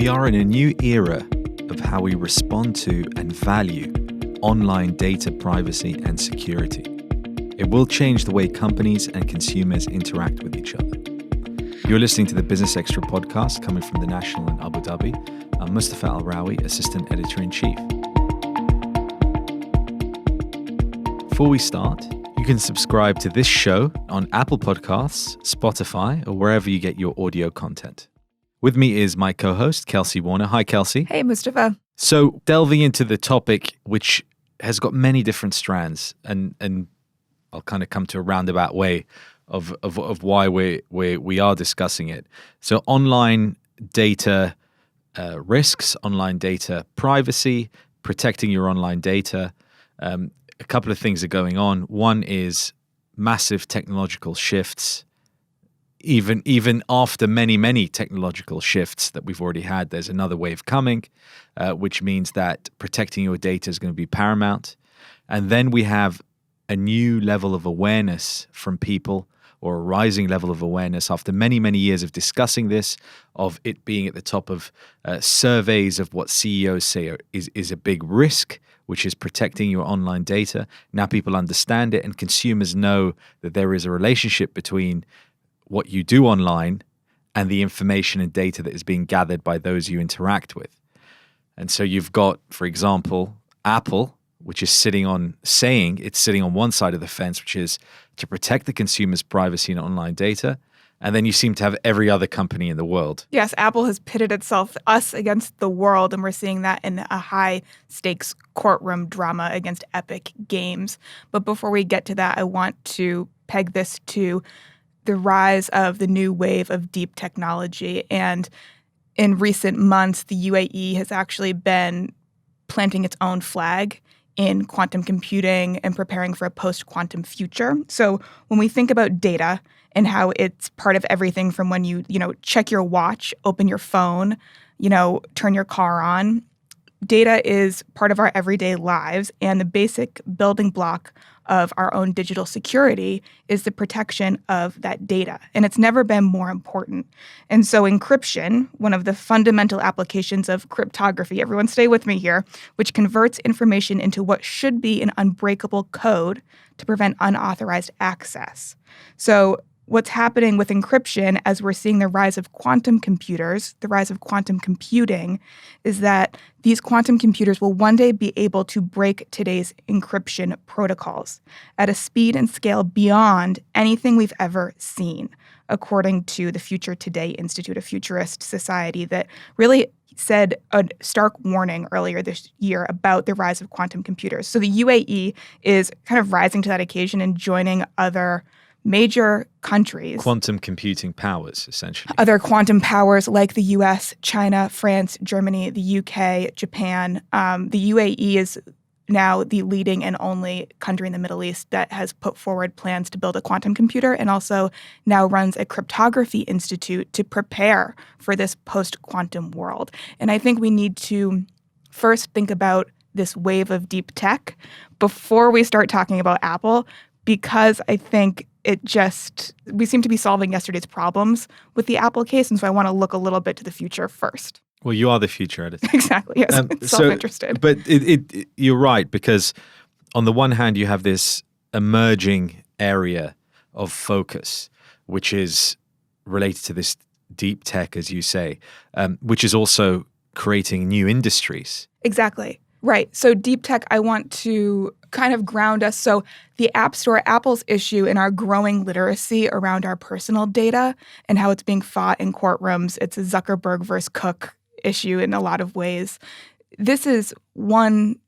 We are in a new era of how we respond to and value online data privacy and security. It will change the way companies and consumers interact with each other. You're listening to the Business Extra podcast coming from the National in Abu Dhabi. I'm Mustafa Alrawi, Assistant Editor-in-Chief. Before we start, you can subscribe to this show on Apple Podcasts, Spotify, or wherever you get your audio content. With me is my co-host, Kelsey Warner. Hi, Kelsey. Hey, Mustafa. So delving into the topic, which has got many different strands, and I'll kind of come to a roundabout way of why we are discussing it. So online data risks, online data privacy, protecting your online data. A couple of things are going on. One is massive technological shifts. Even after many technological shifts that we've already had, there's another wave coming, which means that protecting your data is going to be paramount. And then we have a new level of awareness from people, or a rising level of awareness after many years of discussing this, of it being at the top of surveys of what CEOs say is a big risk, which is protecting your online data. Now people understand it, and consumers know that there is a relationship between what you do online and the information and data that is being gathered by those you interact with. And so you've got, for example, Apple, which is sitting on one side of the fence, which is to protect the consumer's privacy and online data. And then you seem to have every other company in the world. Yes, Apple has pitted us against the world, and we're seeing that in a high-stakes courtroom drama against Epic Games. But before we get to that, I want to peg this to the rise of the new wave of deep technology. And in recent months, the UAE has actually been planting its own flag in quantum computing and preparing for a post-quantum future. So when we think about data and how it's part of everything from when you check your watch, open your phone, turn your car on, data is part of our everyday lives, and the basic building block of our own digital security is the protection of that data. And it's never been more important. And so encryption, one of the fundamental applications of cryptography, everyone stay with me here, which converts information into what should be an unbreakable code to prevent unauthorized access. So what's happening with encryption as we're seeing the rise of quantum computers, the rise of quantum computing, is that these quantum computers will one day be able to break today's encryption protocols at a speed and scale beyond anything we've ever seen, according to the Future Today Institute, a futurist society that really said a stark warning earlier this year about the rise of quantum computers. So the UAE is kind of rising to that occasion and joining other major countries. Quantum computing powers, essentially. Other quantum powers like the US, China, France, Germany, the UK, Japan. The UAE is now the leading and only country in the Middle East that has put forward plans to build a quantum computer, and also now runs a cryptography institute to prepare for this post-quantum world. And I think we need to first think about this wave of deep tech before we start talking about Apple, because I think we seem to be solving yesterday's problems with the Apple case, and so I want to look a little bit to the future first. Well, you are the future editor. Exactly, yes. Self-interested. But you're right, because on the one hand, you have this emerging area of focus, which is related to this deep tech, as you say, which is also creating new industries. Exactly. Right. So deep tech, I want to kind of ground us. So the App Store, Apple's issue in our growing literacy around our personal data and how it's being fought in courtrooms, it's a Zuckerberg versus Cook issue in a lot of ways. This is one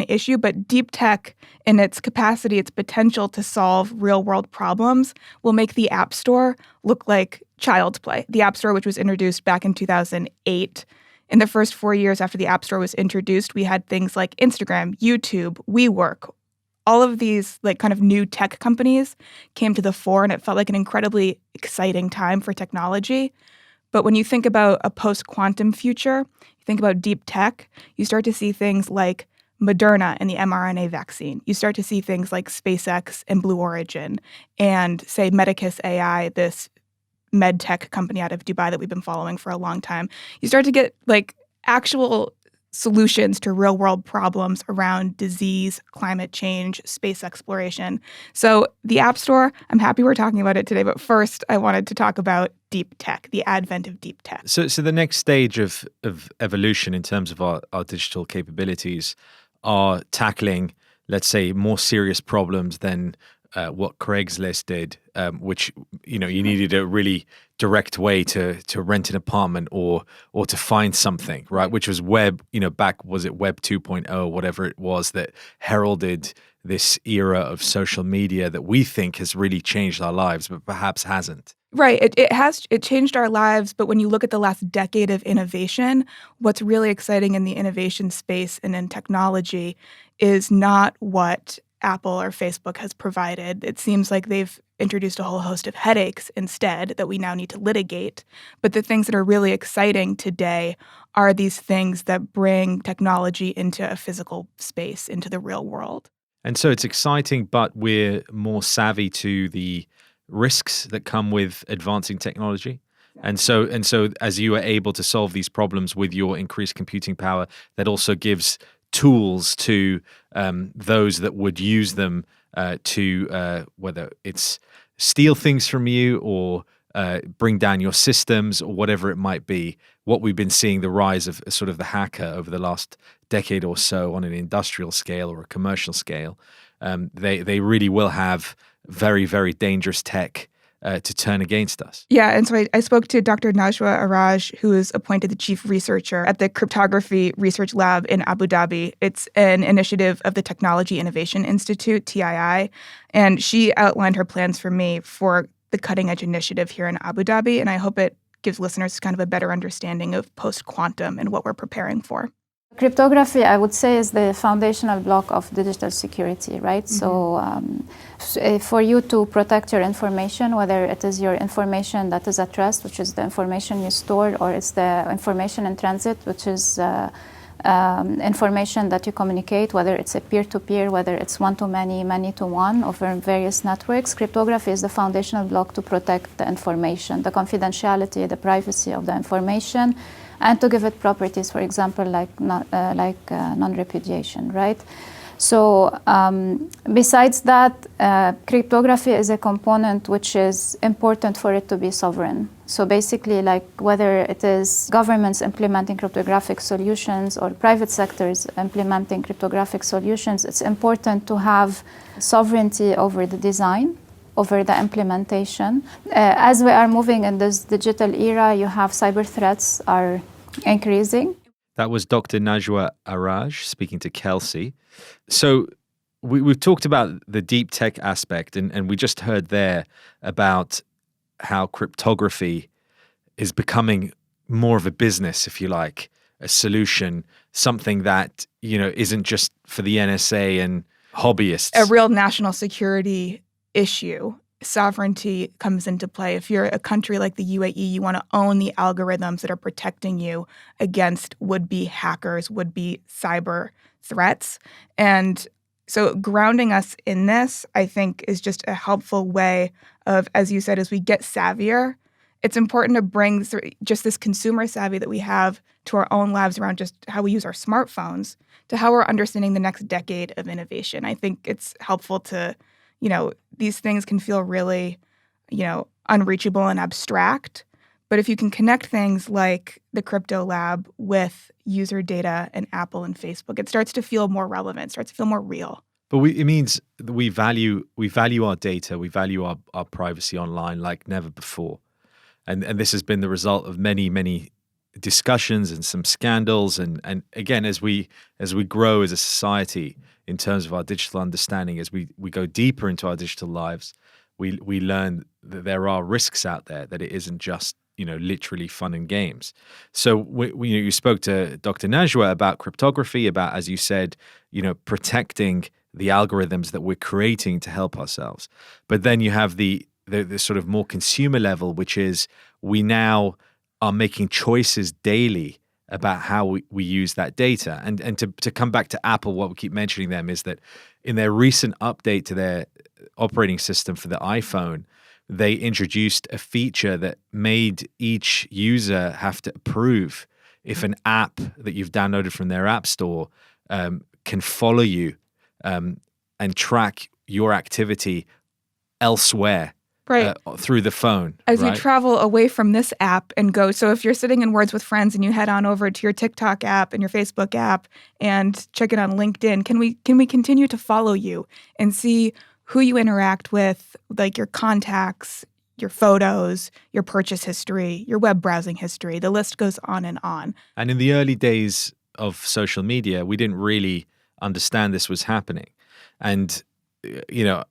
issue, but deep tech in its capacity, its potential to solve real-world problems will make the App Store look like child's play. The App Store, which was introduced back in 2008, in the first 4 years after the App Store was introduced, we had things like Instagram, YouTube, WeWork. All of these kind of new tech companies came to the fore, and it felt like an incredibly exciting time for technology. But when you think about a post-quantum future, you think about deep tech, you start to see things like Moderna and the mRNA vaccine. You start to see things like SpaceX and Blue Origin and, say, Medicus AI, this med tech company out of Dubai that we've been following for a long time, you start to get like actual solutions to real world problems around disease, climate change, space exploration. So the App Store, I'm happy we're talking about it today, but first I wanted to talk about deep tech, the advent of deep tech. So the next stage of evolution in terms of our digital capabilities are tackling, let's say, more serious problems than what Craigslist did, which you needed a really direct way to rent an apartment or to find something, right? Which was web, was it Web 2.0, whatever it was that heralded this era of social media that we think has really changed our lives, but perhaps hasn't. Right. It changed our lives, but when you look at the last decade of innovation, what's really exciting in the innovation space and in technology is not what Apple or Facebook has provided. It seems like they've introduced a whole host of headaches instead that we now need to litigate. But the things that are really exciting today are these things that bring technology into a physical space, into the real world. And so it's exciting, but we're more savvy to the risks that come with advancing technology. And so as you are able to solve these problems with your increased computing power, that also gives tools to those that would use them to whether it's steal things from you or bring down your systems or whatever it might be. What we've been seeing, the rise of sort of the hacker over the last decade or so on an industrial scale or a commercial scale, they really will have very, very dangerous tech to turn against us. Yeah, and so I spoke to Dr. Najwa Araj, who is appointed the chief researcher at the Cryptography Research Lab in Abu Dhabi. It's an initiative of the Technology Innovation Institute, TII, and she outlined her plans for me for the cutting edge initiative here in Abu Dhabi, and I hope it gives listeners kind of a better understanding of post-quantum and what we're preparing for. Cryptography, I would say, is the foundational block of digital security, right? Mm-hmm. So for you to protect your information, whether it is your information that is at rest, which is the information you store, or it's the information in transit, which is information that you communicate, whether it's a peer-to-peer, whether it's one-to-many, many-to-one over various networks, cryptography is the foundational block to protect the information, the confidentiality, the privacy of the information, and to give it properties, for example, like non-repudiation, right? So besides that, cryptography is a component which is important for it to be sovereign. So basically, like whether it is governments implementing cryptographic solutions or private sectors implementing cryptographic solutions, it's important to have sovereignty over the design, over the implementation. As we are moving in this digital era, you have cyber threats are increasing. That was Dr. Najwa Araj speaking to Kelsey. So we've talked about the deep tech aspect, and we just heard there about how cryptography is becoming more of a business, if you like, a solution, something that, isn't just for the NSA and hobbyists. A real national security issue. Sovereignty comes into play. If you're a country like the UAE, you want to own the algorithms that are protecting you against would-be hackers, would-be cyber threats. And so grounding us in this, I think, is just a helpful way of, as you said, as we get savvier, it's important to bring just this consumer savvy that we have to our own lives around just how we use our smartphones to how we're understanding the next decade of innovation. I think it's helpful to these things can feel really, unreachable and abstract. But if you can connect things like the Crypto Lab with user data and Apple and Facebook, it starts to feel more relevant, starts to feel more real. But it means that we value our data, we value our privacy online like never before. And this has been the result of many, many discussions and some scandals. And again, as we grow as a society in terms of our digital understanding, as we go deeper into our digital lives, we learn that there are risks out there, that it isn't just, literally fun and games. So you spoke to Dr. Najwa about cryptography, about, as you said, protecting the algorithms that we're creating to help ourselves. But then you have the sort of more consumer level, which is we now are making choices daily about how we use that data. And to come back to Apple, what we keep mentioning them is that in their recent update to their operating system for the iPhone, they introduced a feature that made each user have to approve if an app that you've downloaded from their app store can follow you and track your activity elsewhere. Right. Through the phone. As right? you travel away from this app and go, so if you're sitting in Words with Friends and you head on over to your TikTok app and your Facebook app and check it on LinkedIn, can we continue to follow you and see who you interact with, like your contacts, your photos, your purchase history, your web browsing history? The list goes on and on. And in the early days of social media, we didn't really understand this was happening. And, you know,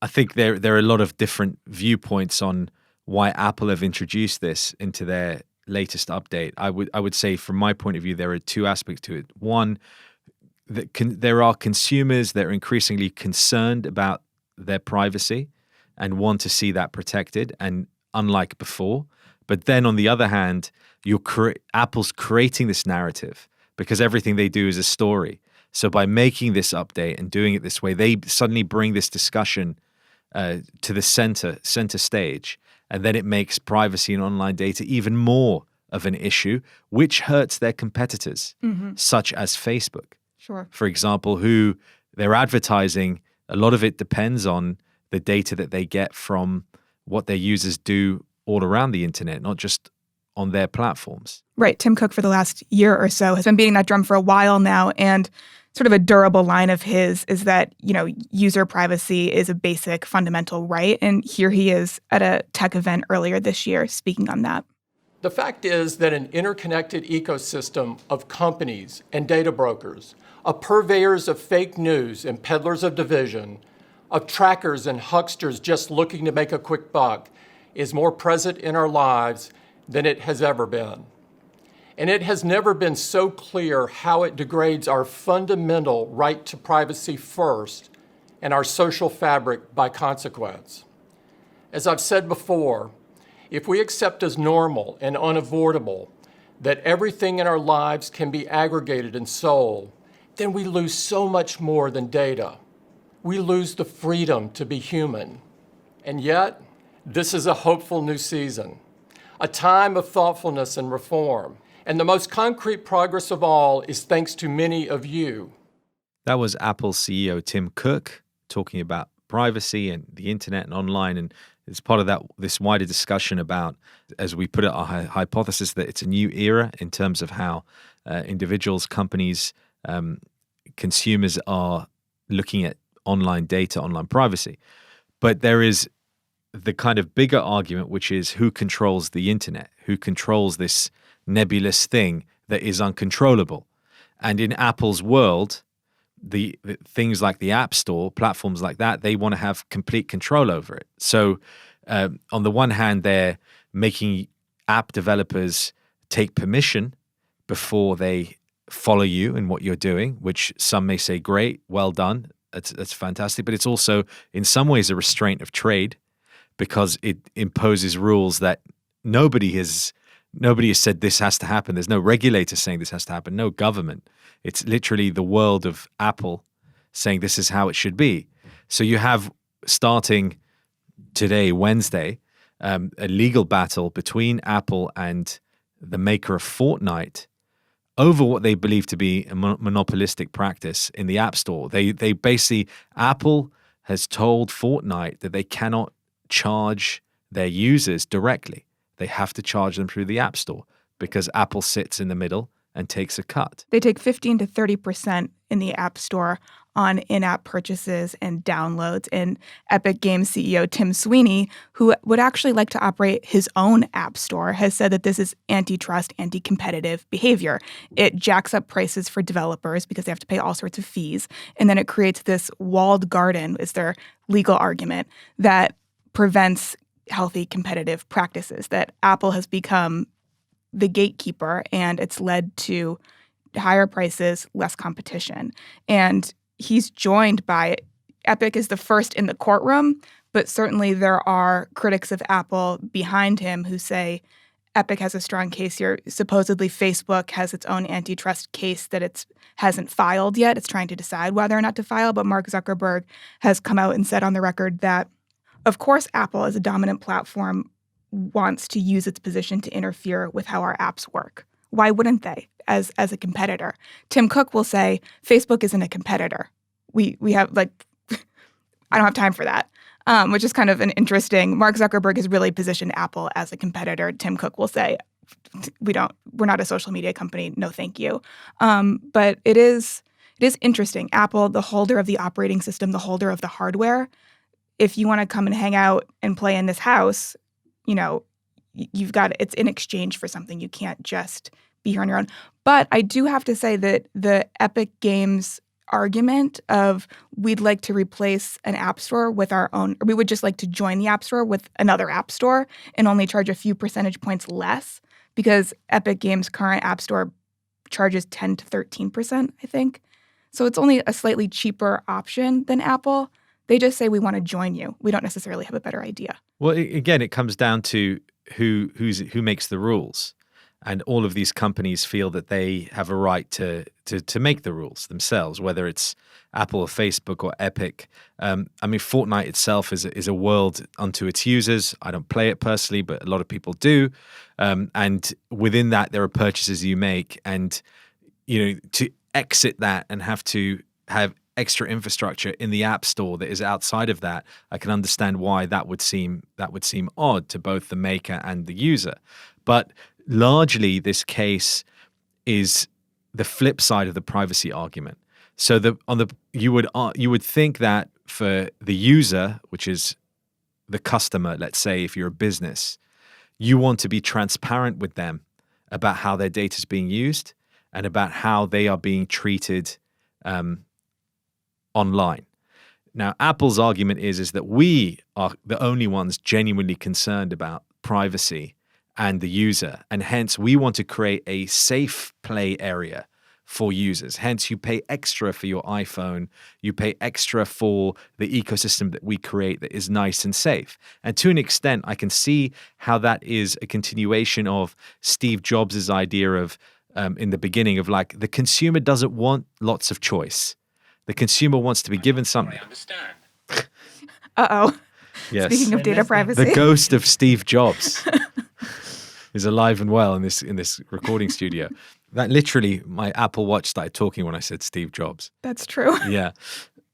I think there are a lot of different viewpoints on why Apple have introduced this into their latest update. I would say, from my point of view, there are two aspects to it. One, that there are consumers that are increasingly concerned about their privacy and want to see that protected, and unlike before. But then on the other hand, Apple's creating this narrative because everything they do is a story. So by making this update and doing it this way, they suddenly bring this discussion to the center stage, and then it makes privacy and online data even more of an issue, which hurts their competitors, such as Facebook. Sure. For example, who their advertising, a lot of it depends on the data that they get from what their users do all around the internet, not just on their platforms. Right. Tim Cook, for the last year or so, has been beating that drum for a while now, and sort of a durable line of his is that, you know, user privacy is a basic fundamental right. And here he is at a tech event earlier this year speaking on that. The fact is that an interconnected ecosystem of companies and data brokers, of purveyors of fake news and peddlers of division, of trackers and hucksters just looking to make a quick buck, is more present in our lives than it has ever been. And it has never been so clear how it degrades our fundamental right to privacy first and our social fabric by consequence. As I've said before, if we accept as normal and unavoidable that everything in our lives can be aggregated and sold, then we lose so much more than data. We lose the freedom to be human. And yet, this is a hopeful new season, a time of thoughtfulness and reform. And the most concrete progress of all is thanks to many of you. That was Apple CEO Tim Cook talking about privacy and the internet and online. And it's part of this wider discussion about, as we put it, our hypothesis that it's a new era in terms of how individuals, companies, consumers are looking at online data, online privacy. But there is the kind of bigger argument, which is who controls the internet, who controls this nebulous thing that is uncontrollable. And in Apple's world, the things like the App Store, platforms like that, they want to have complete control over it. So on the one hand, they're making app developers take permission before they follow you and what you're doing, which some may say, great, well done, that's fantastic. But it's also in some ways a restraint of trade, because it imposes rules that nobody has said this has to happen. There's no regulator saying this has to happen, no government. It's literally the world of Apple saying this is how it should be. So you have, starting today, Wednesday, a legal battle between Apple and the maker of Fortnite over what they believe to be a monopolistic practice in the App Store. They basically, Apple has told Fortnite that they cannot charge their users directly. They have to charge them through the App Store because Apple sits in the middle and takes a cut. They take 15 to 30% in the App Store on in-app purchases and downloads. And Epic Games CEO Tim Sweeney, who would actually like to operate his own App Store, has said that this is antitrust, anti-competitive behavior. It jacks up prices for developers because they have to pay all sorts of fees. And then it creates this walled garden, is their legal argument, that prevents healthy competitive practices, that Apple has become the gatekeeper, and it's led to higher prices, less competition. And he's joined by, Epic is the first in the courtroom, but certainly there are critics of Apple behind him who say Epic has a strong case here. Supposedly Facebook has its own antitrust case that it hasn't filed yet. It's trying to decide whether or not to file, but Mark Zuckerberg has come out and said on the record that of course, Apple, as a dominant platform, wants to use its position to interfere with how our apps work. Why wouldn't they as a competitor? Tim Cook will say, Facebook isn't a competitor. We have, like, I don't have time for that, which is kind of an interesting. Mark Zuckerberg has really positioned Apple as a competitor. Tim Cook will say, we're not a social media company. No, thank you. But it is interesting. Apple, the holder of the operating system, the holder of the hardware, if you want to come and hang out and play in this house, you've got it's in exchange for something. You can't just be here on your own. But I do have to say that the Epic Games argument of we'd like to replace an app store with our own, or we would just like to join the app store with another app store and only charge a few percentage points less, because Epic Games' current app store charges 10 to 13%, I think. So it's only a slightly cheaper option than Apple. They just say we want to join you. We don't necessarily have a better idea. Well, again, it comes down to who makes the rules. And all of these companies feel that they have a right to make the rules themselves, whether it's Apple or Facebook or Epic. Fortnite itself is a world unto its users. I don't play it personally, but a lot of people do. And within that, there are purchases you make. And, to exit that and have to have extra infrastructure in the app store that is outside of that, I can understand why that would seem odd to both the maker and the user. But largely, this case is the flip side of the privacy argument. So you would think that for the user, which is the customer, let's say if you're a business, you want to be transparent with them about how their data is being used and about how they are being treated online. Now, Apple's argument is that we are the only ones genuinely concerned about privacy and the user, and hence we want to create a safe play area for users. Hence, you pay extra for your iPhone, you pay extra for the ecosystem that we create that is nice and safe. And to an extent, I can see how that is a continuation of Steve Jobs' idea of, in the beginning, of like, the consumer doesn't want lots of choice. The consumer wants to be given something. I understand. Uh-oh. Yes. Speaking of data privacy. The ghost of Steve Jobs is alive and well in this recording studio. That literally, my Apple Watch started talking when I said Steve Jobs. That's true. Yeah.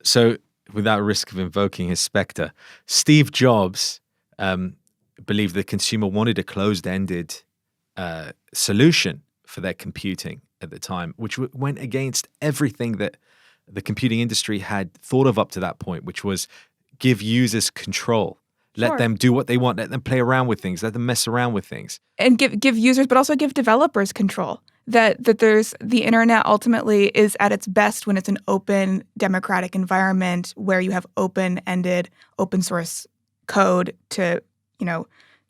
So without risk of invoking his specter, Steve Jobs believed the consumer wanted a closed-ended solution for their computing at the time, which went against everything that the computing industry had thought of up to that point, which was give users control. Let them do what they want. Let them play around with things. Let them mess around with things. And give users, but also give developers control. That there's the internet ultimately is at its best when it's an open, democratic environment where you have open-ended, open source code to,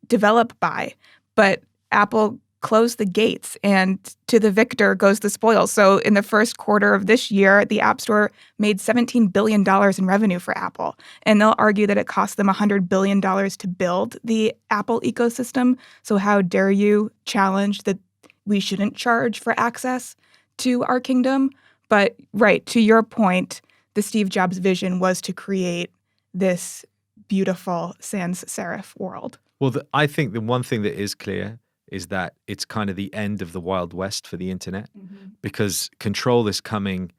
develop by. But Apple closed the gates, and to the victor goes the spoils. So in the first quarter of this year, the App Store made $17 billion in revenue for Apple. And they'll argue that it cost them $100 billion to build the Apple ecosystem. So how dare you challenge that we shouldn't charge for access to our kingdom? But right, to your point, the Steve Jobs vision was to create this beautiful sans serif world. Well, I think the one thing that is clear is that it's kind of the end of the Wild West for the internet, because control is coming.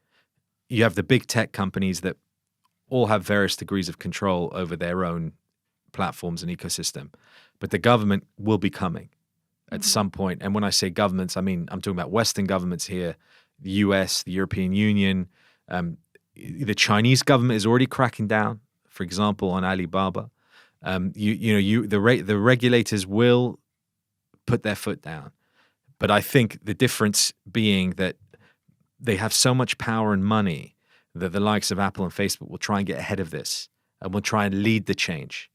You have the big tech companies that all have various degrees of control over their own platforms and ecosystem, but the government will be coming at some point. And when I say governments, I'm talking about Western governments here, the US, the European Union. The Chinese government is already cracking down, for example, on Alibaba. The regulators will put their foot down. But I think the difference being that they have so much power and money that the likes of Apple and Facebook will try and get ahead of this and will try and lead the change.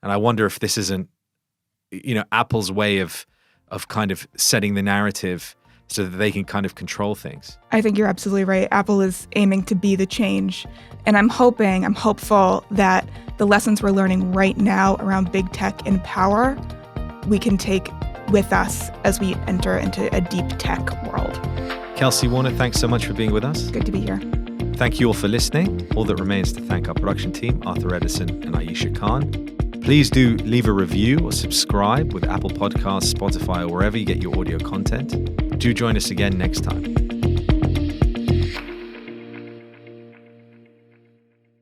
And I wonder if this isn't, Apple's way of kind of setting the narrative so that they can kind of control things. I think you're absolutely right. Apple is aiming to be the change. And I'm hopeful that the lessons we're learning right now around big tech and power, we can take with us as we enter into a deep tech world. Kelsey Warner, thanks so much for being with us. Good to be here. Thank you all for listening. All that remains to thank our production team, Arthur Edison and Aisha Khan. Please do leave a review or subscribe with Apple Podcasts, Spotify, or wherever you get your audio content. Do join us again next time.